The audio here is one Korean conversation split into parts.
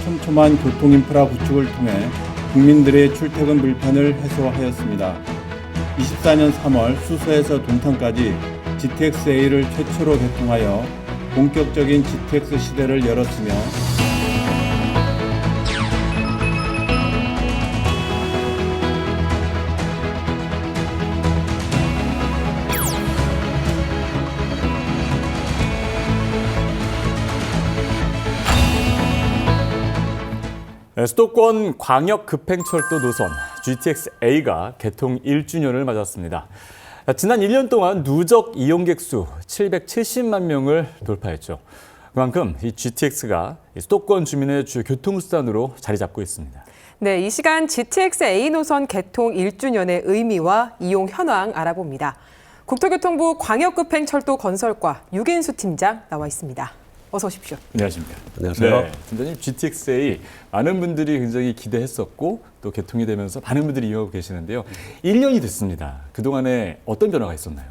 촘촘한 교통인프라 구축을 통해 국민들의 출퇴근 불편을 해소하였습니다. 24년 3월 수서에서 동탄까지 GTX-A를 최초로 개통하여 본격적인 GTX 시대를 열었으며 수도권 광역 급행철도 노선 GTX-A가 개통 1주년을 맞았습니다. 지난 1년 동안 누적 이용객 수 770만 명을 돌파했죠. 그만큼 이 GTX가 수도권 주민의 주요 교통수단으로 자리 잡고 있습니다. 네, 이 시간 GTX-A 노선 개통 1주년의 의미와 이용 현황 알아봅니다. 국토교통부 광역급행철도 건설과 유긴수 팀장 나와 있습니다. 어서 오십시오. 안녕하십니까. 안녕하세요. 네, 팀장님, GTX-A 많은 분들이 굉장히 기대했었고 또 개통이 되면서 많은 분들이 이용하고 계시는데요. 1년이 됐습니다. 그동안에 어떤 변화가 있었나요?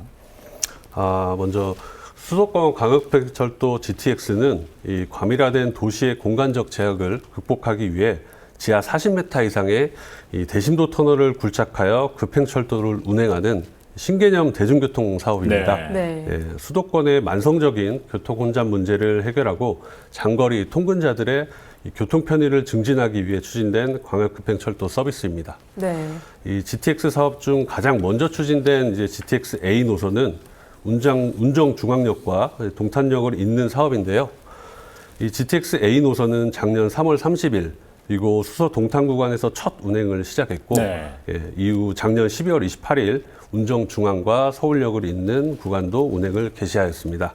먼저 수도권 광역급행철도 GTX는 이 과밀화된 도시의 공간적 제약을 극복하기 위해 지하 40m 이상의 이 대심도 터널을 굴착하여 급행철도를 운행하는 신개념 대중교통 사업입니다. 네. 예, 수도권의 만성적인 교통 혼잡 문제를 해결하고 장거리 통근자들의 이 교통 편의를 증진하기 위해 추진된 광역급행철도 서비스입니다. 네. 이 GTX 사업 중 가장 먼저 추진된 이제 GTX-A 노선은 운정중앙역과 동탄역을 잇는 사업인데요. 이 GTX-A 노선은 작년 3월 30일 그리고 수서 동탄 구간에서 첫 운행을 시작했고 네. 이후 작년 12월 28일 운정중앙과 서울역을 잇는 구간도 운행을 개시하였습니다.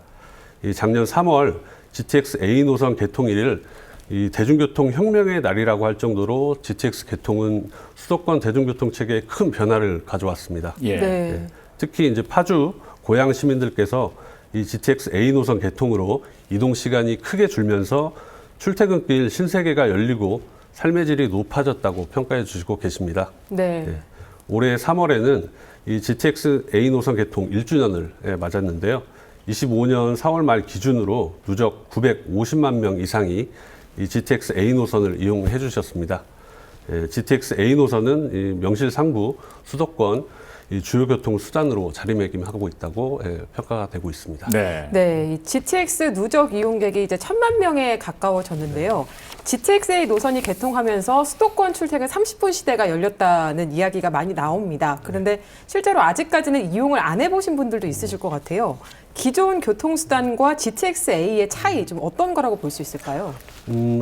작년 3월 GTX-A 노선 개통일을 이 대중교통 혁명의 날이라고 할 정도로 GTX 개통은 수도권 대중교통 체계에 큰 변화를 가져왔습니다. 예. 네. 특히 이제 파주, 고양 시민들께서 이 GTX-A 노선 개통으로 이동 시간이 크게 줄면서 출퇴근길 신세계가 열리고 삶의 질이 높아졌다고 평가해 주시고 계십니다. 네. 올해 3월에는 이 GTX-A 노선 개통 1주년을 맞았는데요. 25년 4월 말 기준으로 누적 950만 명 이상이 이 GTX-A 노선을 이용해 주셨습니다. GTX-A 노선은 이 명실상부 수도권 이 주요 교통 수단으로 자리매김하고 있다고 평가가 되고 있습니다. 네. 네, 이 GTX 누적 이용객이 이제 1,000만 명에 가까워졌는데요. GTX-A 노선이 개통하면서 수도권 출퇴근 30분 시대가 열렸다는 이야기가 많이 나옵니다. 그런데 실제로 아직까지는 이용을 안 해보신 분들도 있으실 것 같아요. 기존 교통수단과 GTX-A의 차이 좀 어떤 거라고 볼 수 있을까요?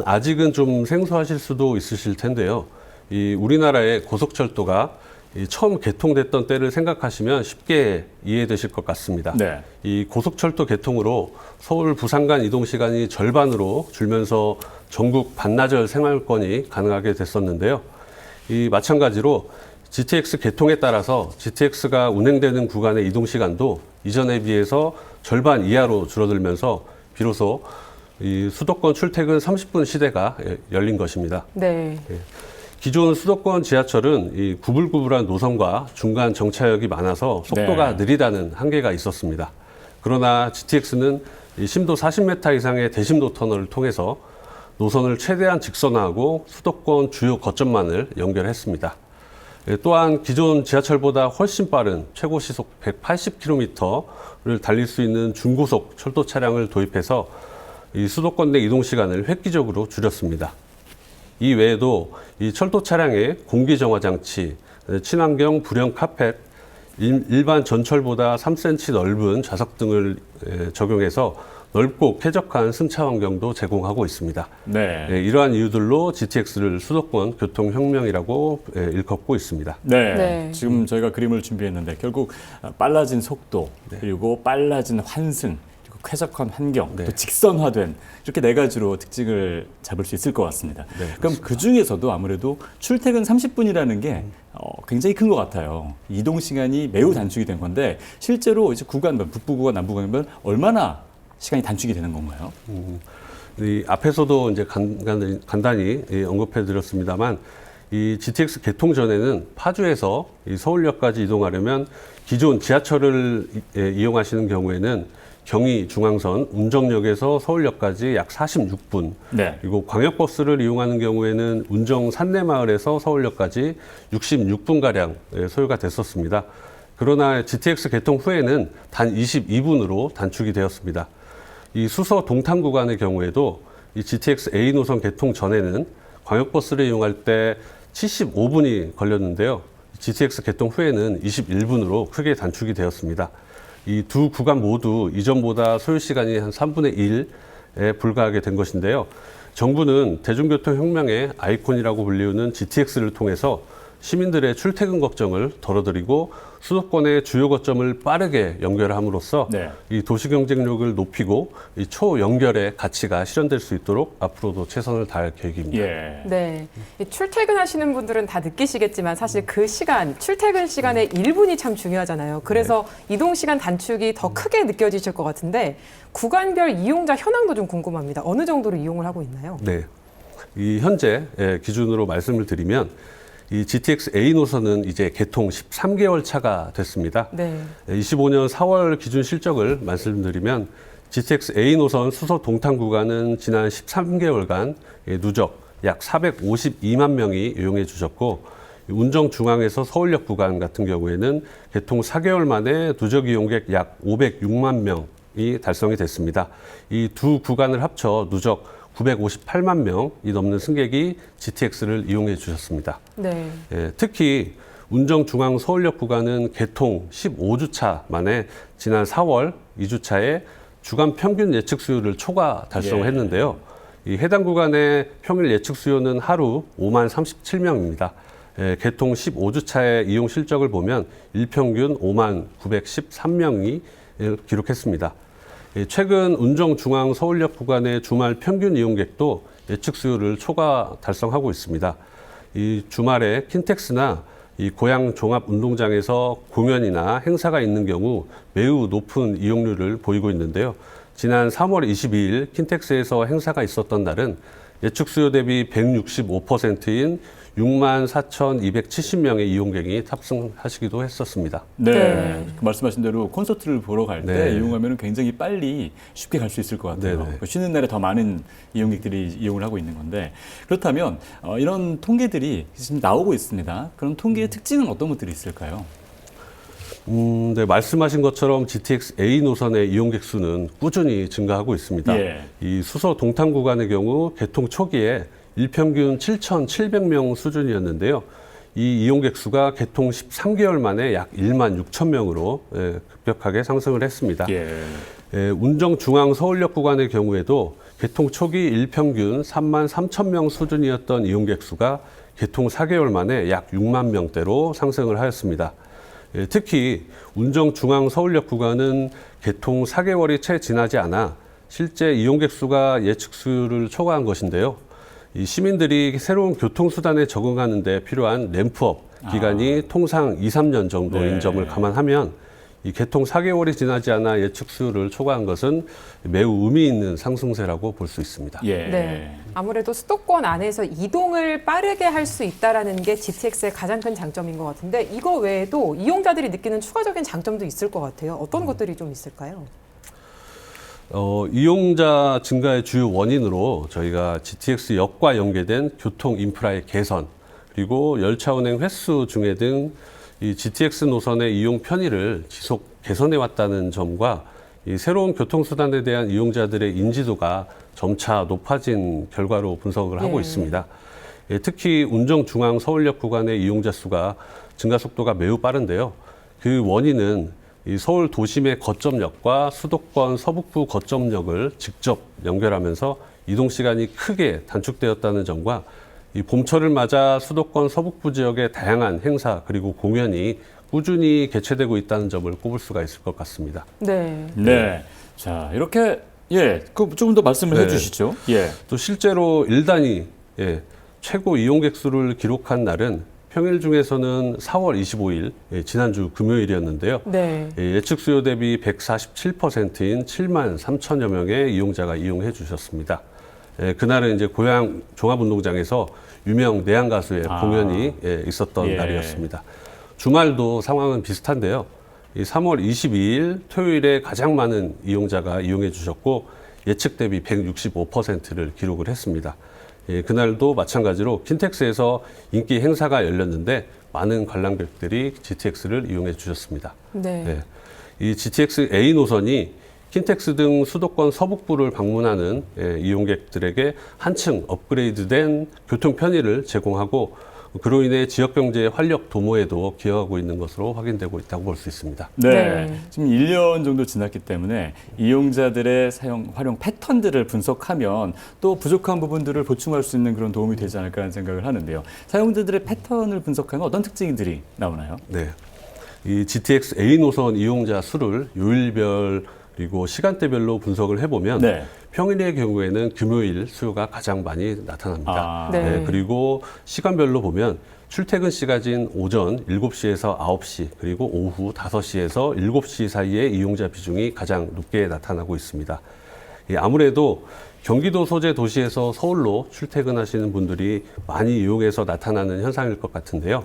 아직은 좀 생소하실 수도 있으실 텐데요. 이 우리나라의 고속철도가 이 처음 개통됐던 때를 생각하시면 쉽게 이해되실 것 같습니다. 네. 이 고속철도 개통으로 서울 부산 간 이동 시간이 절반으로 줄면서 전국 반나절 생활권이 가능하게 됐었는데요. 이 마찬가지로 GTX 개통에 따라서 GTX가 운행되는 구간의 이동 시간도 이전에 비해서 절반 이하로 줄어들면서 비로소 이 수도권 출퇴근 30분 시대가 열린 것입니다. 네. 기존 수도권 지하철은 이 구불구불한 노선과 중간 정차역이 많아서 속도가 네. 느리다는 한계가 있었습니다. 그러나 GTX는 이 심도 40m 이상의 대심도 터널을 통해서 노선을 최대한 직선화하고 수도권 주요 거점만을 연결했습니다. 또한 기존 지하철보다 훨씬 빠른 최고 시속 180km를 달릴 수 있는 중고속 철도 차량을 도입해서 이 수도권 내 이동 시간을 획기적으로 줄였습니다. 이 외에도 이 철도 차량에 공기 정화 장치, 친환경 불연 카펫, 일반 전철보다 3cm 넓은 좌석 등을 적용해서 넓고 쾌적한 승차 환경도 제공하고 있습니다. 네. 이러한 이유들로 GTX를 수도권 교통혁명이라고 일컫고 있습니다. 네. 네. 지금 저희가 그림을 준비했는데 결국 빨라진 속도, 그리고 빨라진 환승, 그리고 쾌적한 환경, 또 직선화된 이렇게 네 가지로 특징을 잡을 수 있을 것 같습니다. 그럼 그 중에서도 아무래도 출퇴근 30분이라는 게 굉장히 큰 것 같아요. 이동 시간이 매우 단축이 된 건데 실제로 이제 구간, 북부 구간, 남부 구간 얼마나 시간이 단축이 되는 건가요? 이 앞에서도 이제 간단히 언급해 드렸습니다만 이 GTX 개통 전에는 파주에서 이 서울역까지 이동하려면 기존 지하철을 이용하시는 경우에는 경의 중앙선 운정역에서 서울역까지 약 46분. 네. 그리고 광역버스를 이용하는 경우에는 운정 산내마을에서 서울역까지 66분가량 소요가 됐었습니다. 그러나 GTX 개통 후에는 단 22분으로 단축이 되었습니다. 이 수서 동탄 구간의 경우에도 이 GTX A 노선 개통 전에는 광역버스를 이용할 때 75분이 걸렸는데요. GTX 개통 후에는 21분으로 크게 단축이 되었습니다. 이 두 구간 모두 이전보다 소요 시간이 한 3분의 1에 불과하게 된 것인데요. 정부는 대중교통 혁명의 아이콘이라고 불리우는 GTX를 통해서 시민들의 출퇴근 걱정을 덜어드리고 수도권의 주요 거점을 빠르게 연결함으로써 네. 이 도시 경쟁력을 높이고 이 초연결의 가치가 실현될 수 있도록 앞으로도 최선을 다할 계획입니다. 예. 네. 이 출퇴근하시는 분들은 다 느끼시겠지만 사실 그 시간, 출퇴근 시간의 1분이 참 중요하잖아요. 그래서 이동 시간 단축이 더 크게 느껴지실 것 같은데 구간별 이용자 현황도 좀 궁금합니다. 어느 정도로 이용을 하고 있나요? 네. 이 현재 기준으로 말씀을 드리면 이 GTX A 노선은 이제 개통 13개월 차가 됐습니다. 네. 25년 4월 기준 실적을 말씀드리면 GTX A 노선 수서 동탄 구간은 지난 13개월간 누적 약 452만 명이 이용해 주셨고 운정 중앙에서 서울역 구간 같은 경우에는 개통 4개월 만에 누적 이용객 약 506만 명이 달성이 됐습니다. 이 두 구간을 합쳐 누적 958만 명이 넘는 승객이 GTX를 이용해 주셨습니다. 네. 특히 운정 중앙 서울역 구간은 개통 15주차 만에 지난 4월 2주차에 주간 평균 예측 수요를 초과 달성했는데요. 이 해당 구간의 평일 예측 수요는 하루 5만 37명입니다. 개통 15주차의 이용 실적을 보면 일평균 5만 913명이 기록했습니다. 최근 운정 중앙 서울역 구간의 주말 평균 이용객도 예측 수요를 초과 달성하고 있습니다. 이 주말에 킨텍스나 이 고양 종합 운동장에서 공연이나 행사가 있는 경우 매우 높은 이용률을 보이고 있는데요. 지난 3월 22일 킨텍스에서 행사가 있었던 날은 예측 수요 대비 165%인 6만 4,270명의 이용객이 탑승하시기도 했었습니다. 네. 네. 그 말씀하신 대로 콘서트를 보러 갈 때 네. 이용하면 굉장히 빨리 쉽게 갈 수 있을 것 같아요. 네네. 쉬는 날에 더 많은 이용객들이 이용을 하고 있는 건데 그렇다면 이런 통계들이 지금 나오고 있습니다. 그럼 통계의 특징은 어떤 것들이 있을까요? 네, 말씀하신 것처럼 GTX A 노선의 이용객 수는 꾸준히 증가하고 있습니다. 예. 이 수서 동탄 구간의 경우 개통 초기에 일평균 7,700명 수준이었는데요. 이 이용객 수가 개통 13개월 만에 약 1만 6천 명으로 급격하게 상승을 했습니다. 예. 운정 중앙 서울역 구간의 경우에도 개통 초기 일평균 3만 3천 명 수준이었던 이용객 수가 개통 4개월 만에 약 6만 명대로 상승을 하였습니다. 특히 운정 중앙 서울역 구간은 개통 4개월이 채 지나지 않아 실제 이용객 수가 예측 수를 초과한 것인데요. 이 시민들이 새로운 교통수단에 적응하는 데 필요한 램프업 기간이 통상 2, 3년 정도인 네. 점을 감안하면 이 개통 4개월이 지나지 않아 예측 수를 초과한 것은 매우 의미 있는 상승세라고 볼 수 있습니다. 예. 네. 아무래도 수도권 안에서 이동을 빠르게 할 수 있다라는 게 GTX의 가장 큰 장점인 것 같은데 이거 외에도 이용자들이 느끼는 추가적인 장점도 있을 것 같아요. 어떤 것들이 좀 있을까요? 이용자 증가의 주요 원인으로 저희가 GTX역과 연계된 교통 인프라의 개선, 그리고 열차 운행 횟수 증해 등 이 GTX 노선의 이용 편의를 지속 개선해 왔다는 점과 이 새로운 교통수단에 대한 이용자들의 인지도가 점차 높아진 결과로 분석을 하고 있습니다. 특히 운정 중앙 서울역 구간의 이용자 수가 증가 속도가 매우 빠른데요. 그 원인은 이 서울 도심의 거점역과 수도권 서북부 거점역을 직접 연결하면서 이동 시간이 크게 단축되었다는 점과 이 봄철을 맞아 수도권 서북부 지역의 다양한 행사 그리고 공연이 꾸준히 개최되고 있다는 점을 꼽을 수가 있을 것 같습니다. 네. 네. 자, 이렇게 조금 더 말씀을 네. 해주시죠. 예. 또 실제로 일단위 최고 이용객 수를 기록한 날은 평일 중에서는 4월 25일 지난주 금요일이었는데요. 네. 예측 수요 대비 147%인 7만 3천여 명의 이용자가 이용해 주셨습니다. 그날은 이제 고양 종합운동장에서 유명 내한 가수의 공연이 있었던 날이었습니다. 주말도 상황은 비슷한데요. 이 3월 22일 토요일에 가장 많은 이용자가 이용해 주셨고 예측 대비 165%를 기록을 했습니다. 그날도 마찬가지로 킨텍스에서 인기 행사가 열렸는데 많은 관람객들이 GTX를 이용해 주셨습니다. 네. 이 GTX A 노선이 킨텍스 등 수도권 서북부를 방문하는 이용객들에게 한층 업그레이드된 교통 편의를 제공하고 그로 인해 지역 경제의 활력 도모에도 기여하고 있는 것으로 확인되고 있다고 볼 수 있습니다. 네. 지금 1년 정도 지났기 때문에 이용자들의 활용 패턴들을 분석하면 또 부족한 부분들을 보충할 수 있는 그런 도움이 되지 않을까 하는 생각을 하는데요. 사용자들의 패턴을 분석하면 어떤 특징들이 나오나요? 네. 이 GTX A 노선 이용자 수를 요일별 그리고 시간대별로 분석을 해보면 네. 평일의 경우에는 금요일 수요가 가장 많이 나타납니다. 네. 그리고 시간별로 보면 출퇴근 시간인 오전 7시에서 9시 그리고 오후 5시에서 7시 사이에 이용자 비중이 가장 높게 나타나고 있습니다. 아무래도 경기도 소재 도시에서 서울로 출퇴근하시는 분들이 많이 이용해서 나타나는 현상일 것 같은데요.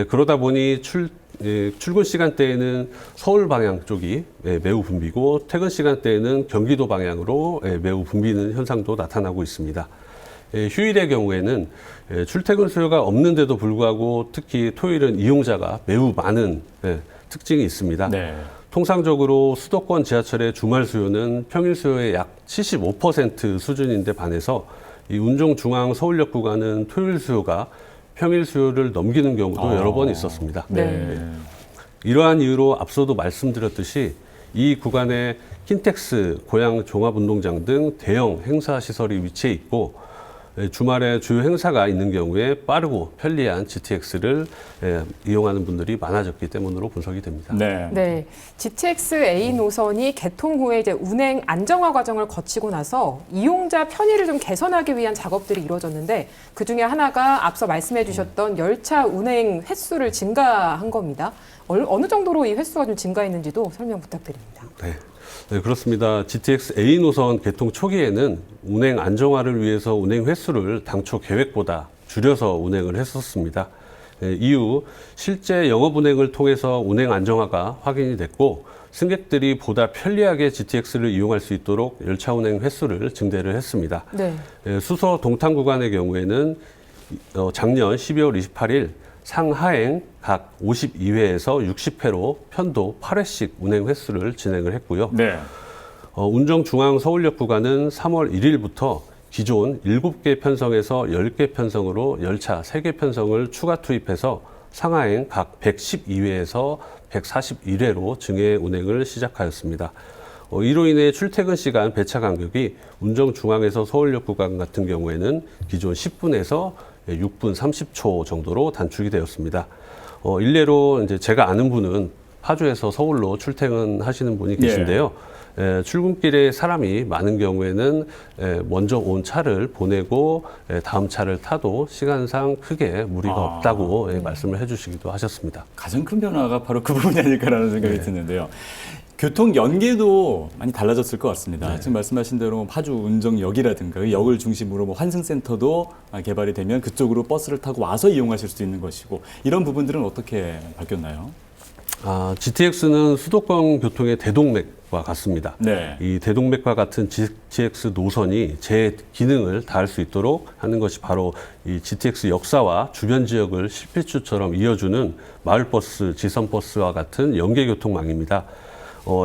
그러다 보니 출근 시간대에는 서울 방향 쪽이 매우 붐비고 퇴근 시간대에는 경기도 방향으로 매우 붐비는 현상도 나타나고 있습니다. 휴일의 경우에는 출퇴근 수요가 없는데도 불구하고 특히 토요일은 이용자가 매우 많은 특징이 있습니다. 네. 통상적으로 수도권 지하철의 주말 수요는 평일 수요의 약 75% 수준인데 반해서 이 운정 중앙 서울역 구간은 토요일 수요가 평일 수요를 넘기는 경우도 여러 번 있었습니다. 네. 이러한 이유로 앞서도 말씀드렸듯이 이 구간에 킨텍스, 고양 종합운동장 등 대형 행사 시설이 위치해 있고 주말에 주요 행사가 있는 경우에 빠르고 편리한 GTX를 이용하는 분들이 많아졌기 때문으로 분석이 됩니다. 네. GTX A 노선이 개통 후에 이제 운행 안정화 과정을 거치고 나서 이용자 편의를 좀 개선하기 위한 작업들이 이루어졌는데 그 중에 하나가 앞서 말씀해 주셨던 열차 운행 횟수를 증가한 겁니다. 어느 정도로 이 횟수가 좀 증가했는지도 설명 부탁드립니다. 네, 그렇습니다. GTX A 노선 개통 초기에는 운행 안정화를 위해서 운행 횟수를 당초 계획보다 줄여서 운행을 했었습니다. 이후 실제 영업 운행을 통해서 운행 안정화가 확인이 됐고 승객들이 보다 편리하게 GTX를 이용할 수 있도록 열차 운행 횟수를 증대를 했습니다. 네. 수서 동탄 구간의 경우에는 작년 12월 28일 상하행 각 52회에서 60회로 편도 8회씩 운행 횟수를 진행을 했고요. 운정 중앙 서울역 구간은 3월 1일부터 기존 7개 편성에서 10개 편성으로 열차 3개 편성을 추가 투입해서 상하행 각 112회에서 141회로 증해 운행을 시작하였습니다. 이로 인해 출퇴근 시간 배차 간격이 운정 중앙에서 서울역 구간 같은 경우에는 기존 10분에서 6분 30초 정도로 단축이 되었습니다. 일례로 이제 제가 아는 분은 파주에서 서울로 출퇴근하시는 분이 계신데요. 출근길에 사람이 많은 경우에는 먼저 온 차를 보내고 다음 차를 타도 시간상 크게 무리가 없다고 말씀을 해주시기도 하셨습니다. 가장 큰 변화가 바로 그 부분이 아닐까라는 생각이 드는데요. 교통 연계도 많이 달라졌을 것 같습니다. 지금 말씀하신 대로 파주 운정역이라든가 그 역을 중심으로 뭐 환승센터도 개발이 되면 그쪽으로 버스를 타고 와서 이용하실 수 있는 것이고 이런 부분들은 어떻게 바뀌었나요? GTX는 수도권 교통의 대동맥과 같습니다. 이 대동맥과 같은 GTX 노선이 제 기능을 다할 수 있도록 하는 것이 바로 이 GTX 역사와 주변 지역을 실핏줄처럼 이어주는 마을버스, 지선버스와 같은 연계교통망입니다.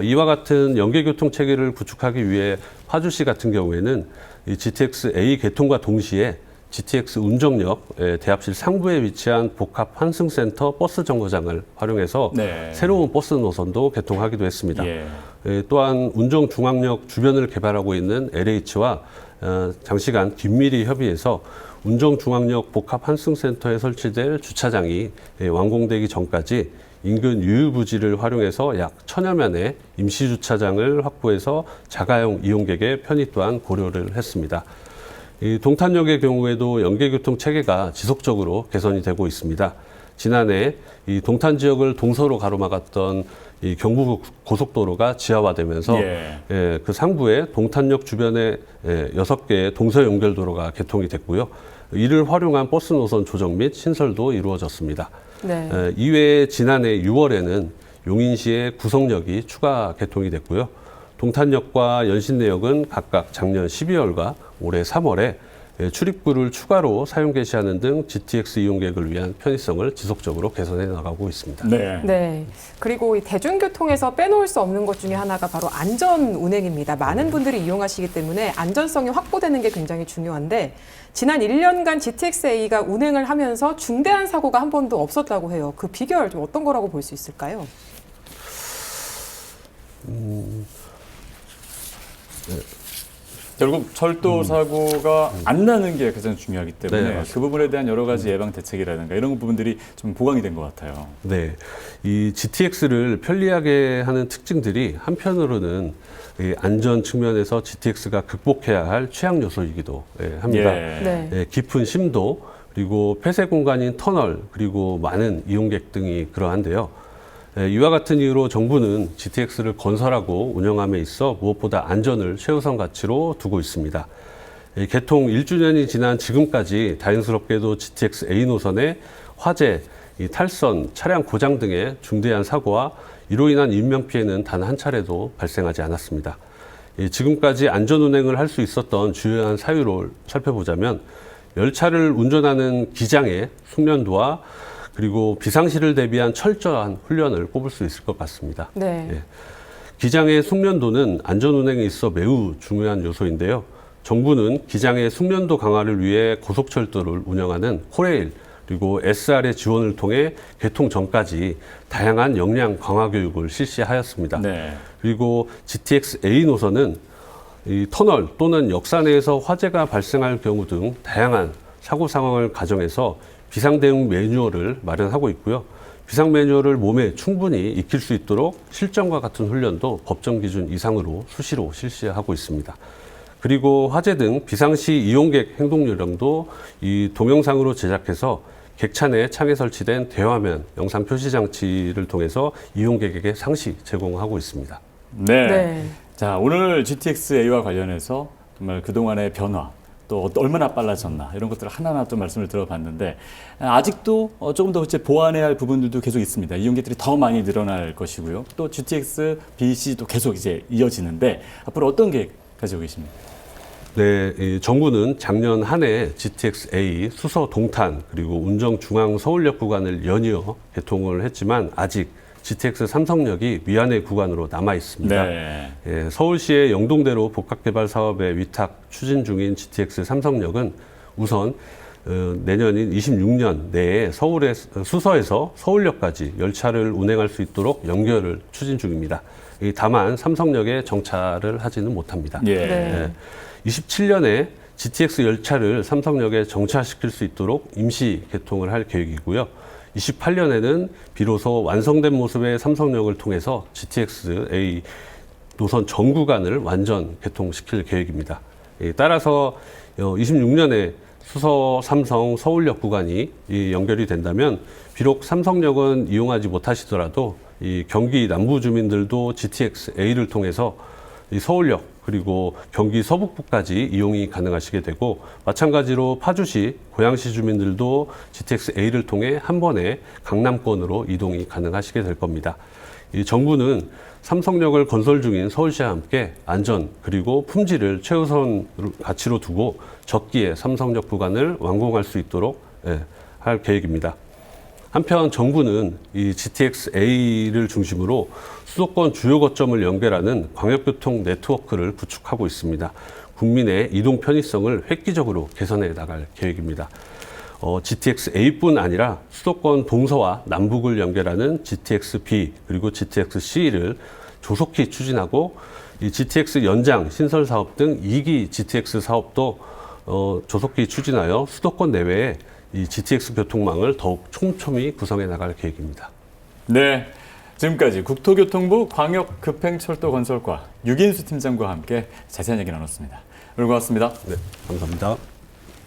이와 같은 연계교통 체계를 구축하기 위해 파주시 같은 경우에는 이 GTX A 개통과 동시에 GTX 운정역 대합실 상부에 위치한 복합 환승센터 버스 정거장을 활용해서 새로운 버스 노선도 개통하기도 했습니다. 또한 운정중앙역 주변을 개발하고 있는 LH와 장시간 긴밀히 협의해서 운정중앙역 복합 환승센터에 설치될 주차장이 완공되기 전까지 인근 유휴부지를 활용해서 약 1000여만의 임시주차장을 확보해서 자가용 이용객의 편의 또한 고려를 했습니다. 이 동탄역의 경우에도 연계교통 체계가 지속적으로 개선이 되고 있습니다. 지난해 이 동탄 지역을 동서로 가로막았던 이 경부 고속도로가 지하화되면서 그 상부에 동탄역 주변에 6개의 동서 연결도로가 개통이 됐고요. 이를 활용한 버스 노선 조정 및 신설도 이루어졌습니다. 이외에 지난해 6월에는 용인시의 구성역이 추가 개통이 됐고요. 동탄역과 연신내역은 각각 작년 12월과 올해 3월에 출입구를 추가로 사용 개시하는 등 GTX 이용객을 위한 편의성을 지속적으로 개선해 나가고 있습니다. 네. 네. 그리고 이 대중교통에서 빼놓을 수 없는 것 중에 하나가 바로 안전 운행입니다. 많은 분들이 이용하시기 때문에 안전성이 확보되는 게 굉장히 중요한데 지난 1년간 GTX-A가 운행을 하면서 중대한 사고가 한 번도 없었다고 해요. 그 비결 좀 어떤 거라고 볼 수 있을까요? 결국 철도 사고가 안 나는 게 가장 중요하기 때문에 네, 맞습니다. 그 부분에 대한 여러 가지 예방 대책이라든가 이런 부분들이 좀 보강이 된 것 같아요. 네, 이 GTX를 편리하게 하는 특징들이 한편으로는 이 안전 측면에서 GTX가 극복해야 할 취약 요소이기도 합니다. 예. 네. 깊은 심도, 그리고 폐쇄 공간인 터널, 그리고 많은 이용객 등이 그러한데요. 이와 같은 이유로 정부는 GTX를 건설하고 운영함에 있어 무엇보다 안전을 최우선 가치로 두고 있습니다. 개통 1주년이 지난 지금까지 다행스럽게도 GTX-A 노선의 화재, 탈선, 차량 고장 등의 중대한 사고와 이로 인한 인명피해는 단 한 차례도 발생하지 않았습니다. 지금까지 안전운행을 할 수 있었던 주요한 사유를 살펴보자면 열차를 운전하는 기장의 숙련도와 그리고 비상시를 대비한 철저한 훈련을 꼽을 수 있을 것 같습니다. 네. 기장의 숙련도는 안전운행에 있어 매우 중요한 요소인데요. 정부는 기장의 숙련도 강화를 위해 고속철도를 운영하는 코레일 그리고 SR의 지원을 통해 개통 전까지 다양한 역량 강화 교육을 실시하였습니다. 네. 그리고 GTX-A 노선은 이 터널 또는 역사 내에서 화재가 발생할 경우 등 다양한 사고 상황을 가정해서 비상 대응 매뉴얼을 마련하고 있고요. 비상 매뉴얼을 몸에 충분히 익힐 수 있도록 실전과 같은 훈련도 법정 기준 이상으로 수시로 실시하고 있습니다. 그리고 화재 등 비상시 이용객 행동 요령도 이 동영상으로 제작해서 객차 내 창에 설치된 대화면 영상 표시 장치를 통해서 이용객에게 상시 제공하고 있습니다. 네. 네. 자, 오늘 GTX-A와 관련해서 정말 그동안의 변화, 또 얼마나 빨라졌나 이런 것들을 하나하나 또 말씀을 들어봤는데 아직도 조금 더 보완해야 할 부분들도 계속 있습니다. 이용객들이 더 많이 늘어날 것이고요. 또 GTX, BC도 계속 이제 이어지는데 앞으로 어떤 계획 가지고 계십니까? 네, 이 정부는 작년 한 해 GTX-A 수서 동탄 그리고 운정 중앙 서울역 구간을 연이어 개통을 했지만 아직 GTX 삼성역이 미완의 구간으로 남아 있습니다. 네. 예, 서울시의 영동대로 복합개발 사업에 위탁 추진 중인 GTX 삼성역은 우선 내년인 26년 내에 수서에서 서울역까지 열차를 운행할 수 있도록 연결을 추진 중입니다. 다만 삼성역에 정차를 하지는 못합니다. 예. 네. 27년에 GTX 열차를 삼성역에 정차시킬 수 있도록 임시 개통을 할 계획이고요. 28년에는 비로소 완성된 모습의 삼성역을 통해서 GTX-A 노선 전 구간을 완전 개통시킬 계획입니다. 따라서 26년에 수서 삼성 서울역 구간이 연결이 된다면 비록 삼성역은 이용하지 못하시더라도 이 경기 남부 주민들도 GTX-A를 통해서 이 서울역 그리고 경기 서북부까지 이용이 가능하시게 되고 마찬가지로 파주시, 고양시 주민들도 GTX-A를 통해 한 번에 강남권으로 이동이 가능하시게 될 겁니다. 이 정부는 삼성역을 건설 중인 서울시와 함께 안전 그리고 품질을 최우선 가치로 두고 적기에 삼성역 구간을 완공할 수 있도록 할 계획입니다. 한편 정부는 이 GTX-A를 중심으로 수도권 주요 거점을 연결하는 광역교통 네트워크를 구축하고 있습니다. 국민의 이동 편의성을 획기적으로 개선해 나갈 계획입니다. GTX-A뿐 아니라 수도권 동서와 남북을 연결하는 GTX-B 그리고 GTX-C를 조속히 추진하고 이 GTX 연장 신설 사업 등 2기 GTX 사업도 조속히 추진하여 수도권 내외에 이 GTX 교통망을 더욱 촘촘히 구성해 나갈 계획입니다. 네. 지금까지 국토교통부 광역급행철도 건설과 유긴수 팀장과 함께 자세한 얘기 나눴습니다. 오늘 고맙습니다. 네, 감사합니다.